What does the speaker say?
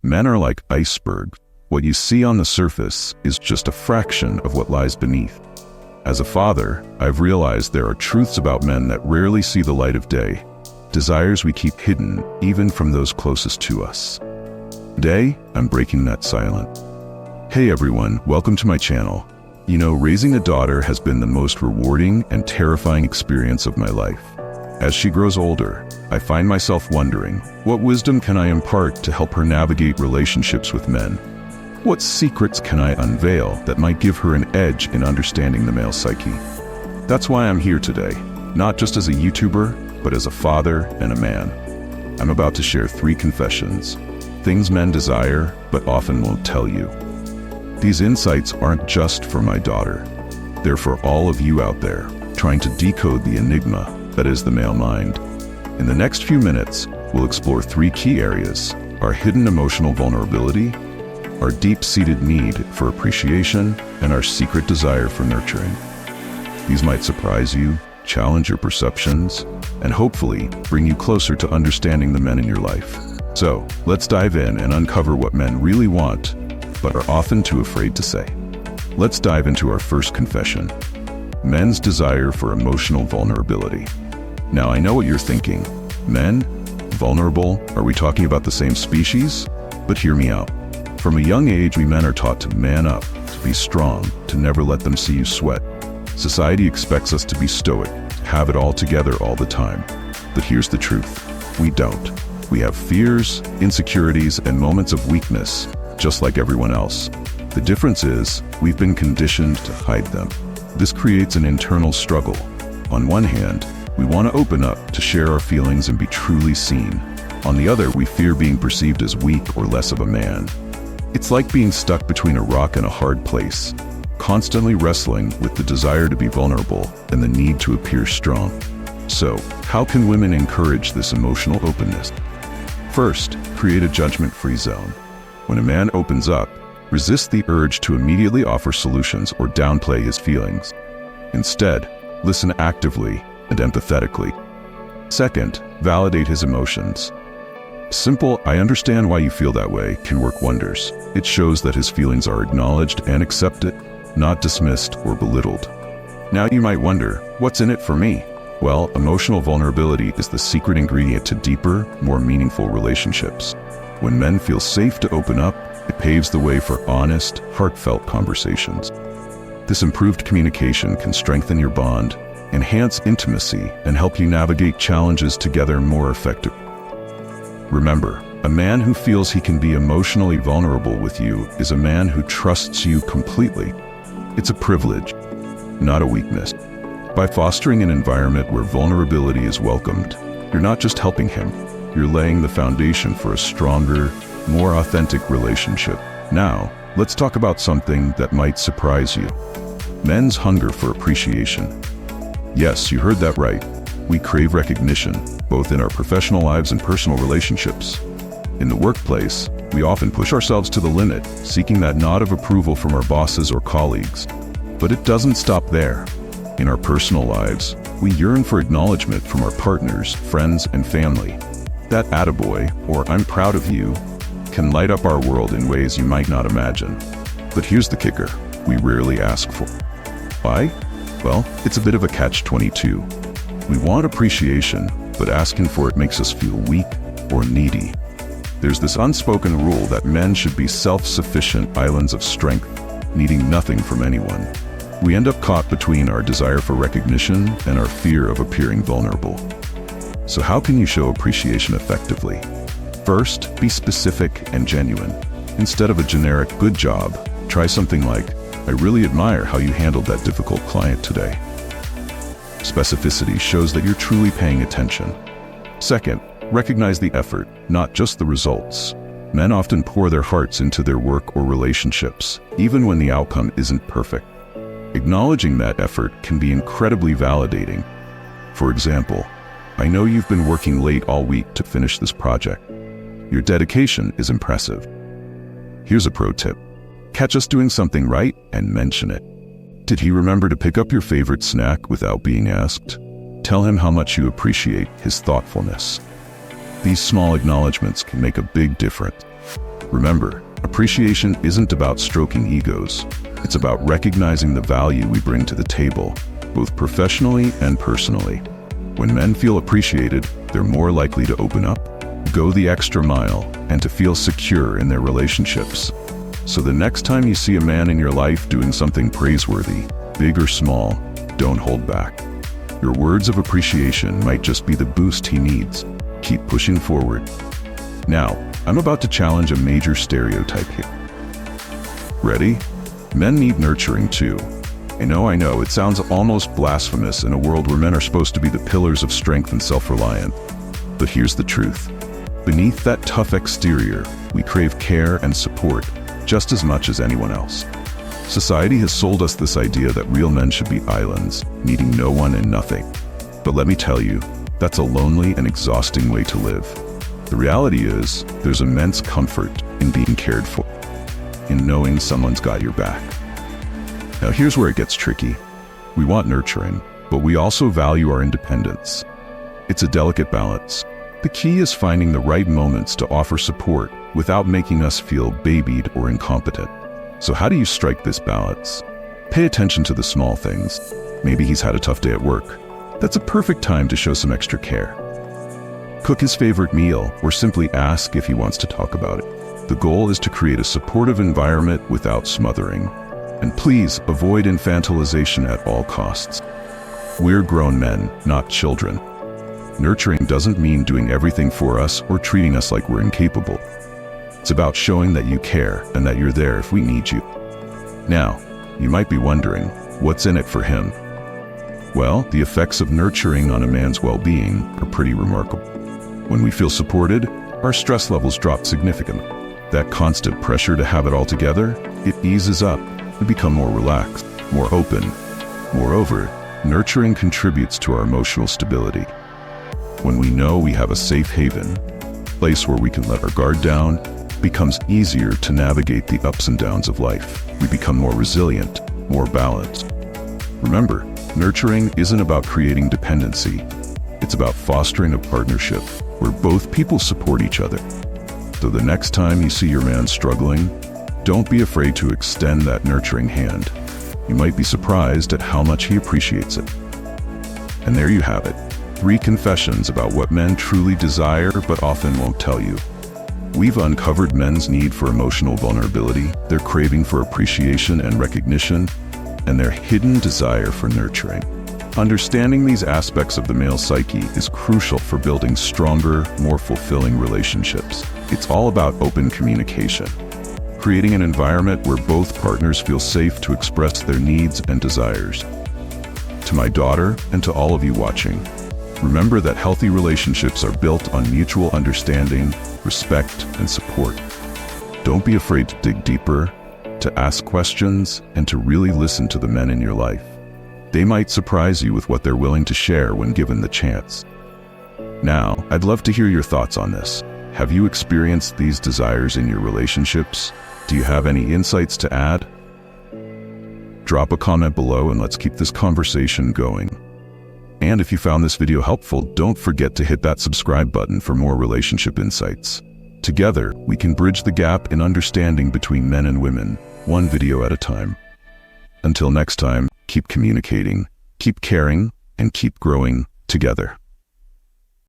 Men are like icebergs. What you see on the surface is just a fraction of what lies beneath. As a father, I've realized there are truths about men that rarely see the light of day, desires we keep hidden even from those closest to us. Today, I'm breaking that silence. Hey everyone, welcome to my channel. You know, raising a daughter has been the most rewarding and terrifying experience of my life. As she grows older, I find myself wondering, what wisdom can I impart to help her navigate relationships with men? What secrets can I unveil that might give her an edge in understanding the male psyche? That's why I'm here today, not just as a YouTuber, but as a father and a man. I'm about to share 3 confessions, things men desire but often won't tell you. These insights aren't just for my daughter. They're for all of you out there, trying to decode the enigma that is the male mind. In the next few minutes, we'll explore 3 key areas: our hidden emotional vulnerability, our deep-seated need for appreciation, and our secret desire for nurturing. These might surprise you, challenge your perceptions, and hopefully bring you closer to understanding the men in your life. So, let's dive in and uncover what men really want, but are often too afraid to say. Let's dive into our first confession: men's desire for emotional vulnerability. Now, I know what you're thinking. Men? Vulnerable? Are we talking about the same species? But hear me out. From a young age, we men are taught to man up, to be strong, to never let them see you sweat. Society expects us to be stoic, have it all together all the time. But here's the truth: we don't. We have fears, insecurities, and moments of weakness, just like everyone else. The difference is, we've been conditioned to hide them. This creates an internal struggle. On one hand, we want to open up, to share our feelings and be truly seen. On the other, we fear being perceived as weak or less of a man. It's like being stuck between a rock and a hard place, constantly wrestling with the desire to be vulnerable and the need to appear strong. So, how can women encourage this emotional openness? First, create a judgment-free zone. When a man opens up, resist the urge to immediately offer solutions or downplay his feelings. Instead, listen actively and empathetically. Second, validate his emotions. Simple "I understand why you feel that way" can work wonders. It shows that his feelings are acknowledged and accepted, not dismissed or belittled. Now you might wonder, what's in it for me? Well, emotional vulnerability is the secret ingredient to deeper, more meaningful relationships. When men feel safe to open up, it paves the way for honest, heartfelt conversations. This improved communication can strengthen your bond, enhance intimacy, and help you navigate challenges together more effectively. Remember, a man who feels he can be emotionally vulnerable with you is a man who trusts you completely. It's a privilege, not a weakness. By fostering an environment where vulnerability is welcomed, you're not just helping him, you're laying the foundation for a stronger, more authentic relationship. Now, let's talk about something that might surprise you: men's hunger for appreciation. Yes, you heard that right. We crave recognition, both in our professional lives and personal relationships. In the workplace, we often push ourselves to the limit, seeking that nod of approval from our bosses or colleagues. But it doesn't stop there. In our personal lives, we yearn for acknowledgement from our partners, friends, and family. That "attaboy" or "I'm proud of you" can light up our world in ways you might not imagine. But here's the kicker: we rarely ask for it. Why? Well, it's a bit of a catch-22. We want appreciation, but asking for it makes us feel weak or needy. There's this unspoken rule that men should be self-sufficient islands of strength, needing nothing from anyone. We end up caught between our desire for recognition and our fear of appearing vulnerable. So how can you show appreciation effectively? First, be specific and genuine. Instead of a generic "good job," try something like, "I really admire how you handled that difficult client today." Specificity shows that you're truly paying attention. Second, recognize the effort, not just the results. Men often pour their hearts into their work or relationships, even when the outcome isn't perfect. Acknowledging that effort can be incredibly validating. For example, "I know you've been working late all week to finish this project. Your dedication is impressive." Here's a pro tip: catch us doing something right and mention it. Did he remember to pick up your favorite snack without being asked? Tell him how much you appreciate his thoughtfulness. These small acknowledgments can make a big difference. Remember, appreciation isn't about stroking egos. It's about recognizing the value we bring to the table, both professionally and personally. When men feel appreciated, they're more likely to open up, go the extra mile, and to feel secure in their relationships. So the next time you see a man in your life doing something praiseworthy, big or small, don't hold back. Your words of appreciation might just be the boost he needs. Keep pushing forward. Now, I'm about to challenge a major stereotype here. Ready? Men need nurturing too. I know, it sounds almost blasphemous in a world where men are supposed to be the pillars of strength and self-reliance. But here's the truth. Beneath that tough exterior, we crave care and support, just as much as anyone else. Society has sold us this idea that real men should be islands, needing no one and nothing. But let me tell you, that's a lonely and exhausting way to live. The reality is, there's immense comfort in being cared for, in knowing someone's got your back. Now here's where it gets tricky. We want nurturing, but we also value our independence. It's a delicate balance. The key is finding the right moments to offer support without making us feel babied or incompetent. So how do you strike this balance? Pay attention to the small things. Maybe he's had a tough day at work. That's a perfect time to show some extra care. Cook his favorite meal or simply ask if he wants to talk about it. The goal is to create a supportive environment without smothering. And please avoid infantilization at all costs. We're grown men, not children. Nurturing doesn't mean doing everything for us or treating us like we're incapable. It's about showing that you care and that you're there if we need you. Now, you might be wondering, what's in it for him? Well, the effects of nurturing on a man's well-being are pretty remarkable. When we feel supported, our stress levels drop significantly. That constant pressure to have it all together, it eases up. We become more relaxed, more open. Moreover, nurturing contributes to our emotional stability. When we know we have a safe haven, a place where we can let our guard down, it becomes easier to navigate the ups and downs of life. We become more resilient, more balanced. Remember, nurturing isn't about creating dependency. It's about fostering a partnership where both people support each other. So the next time you see your man struggling, don't be afraid to extend that nurturing hand. You might be surprised at how much he appreciates it. And there you have it. 3 confessions about what men truly desire but often won't tell you. We've uncovered men's need for emotional vulnerability, their craving for appreciation and recognition, and their hidden desire for nurturing. Understanding these aspects of the male psyche is crucial for building stronger, more fulfilling relationships. It's all about open communication, creating an environment where both partners feel safe to express their needs and desires. To my daughter and to all of you watching, remember that healthy relationships are built on mutual understanding, respect, and support. Don't be afraid to dig deeper, to ask questions, and to really listen to the men in your life. They might surprise you with what they're willing to share when given the chance. Now, I'd love to hear your thoughts on this. Have you experienced these desires in your relationships? Do you have any insights to add? Drop a comment below and let's keep this conversation going. And if you found this video helpful, don't forget to hit that subscribe button for more relationship insights. Together, we can bridge the gap in understanding between men and women, one video at a time. Until next time, keep communicating, keep caring, and keep growing together.